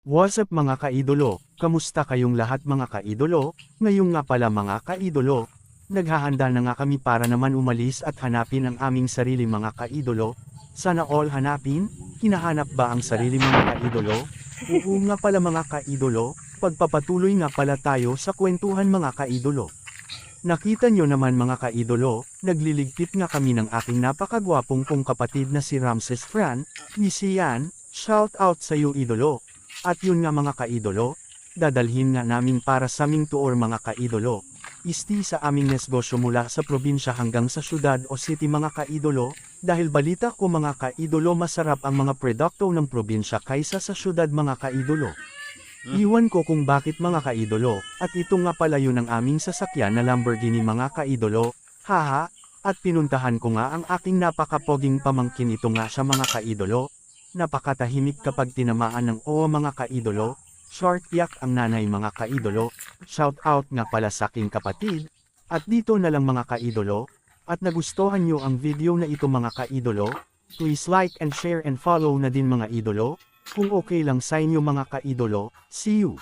What's up mga kaidolo? Kamusta kayong lahat mga kaidolo? Ngayon nga pala mga kaidolo, naghahanda na nga kami para naman umalis at hanapin ang aming sarili mga kaidolo. Sana all hanapin? Hinahanap ba ang sarili mga kaidolo? Oo nga pala mga kaidolo, pagpapatuloy nga pala tayo sa kwentuhan mga kaidolo. Nakita nyo naman mga kaidolo, nagliligpit nga kami ng aking napakagwapong kong kapatid na si Ramses Fran, ni Sian, shout out sa iyo idolo. At yun nga mga kaidolo, dadalhin nga namin para sa aming tour mga kaidolo. Isti sa aming negosyo mula sa probinsya hanggang sa syudad o city mga kaidolo, dahil balita ko mga kaidolo masarap ang mga produkto ng probinsya kaysa sa syudad mga kaidolo. Iwan ko kung bakit mga kaidolo, at ito nga pala yun ang aming sasakyan na Lamborghini mga kaidolo, haha, at pinuntahan ko nga ang aking napakapoging pamangkin ito nga siya mga kaidolo. Napakatahimik kapag tinamaan ng oo mga kaidolo, short yak ang nanay mga kaidolo, shout out nga pala sa aking kapatid, at dito na lang mga kaidolo, at nagustuhan nyo ang video na ito mga kaidolo, please like and share and follow na din mga idolo, kung okay lang sa inyo mga kaidolo, see you!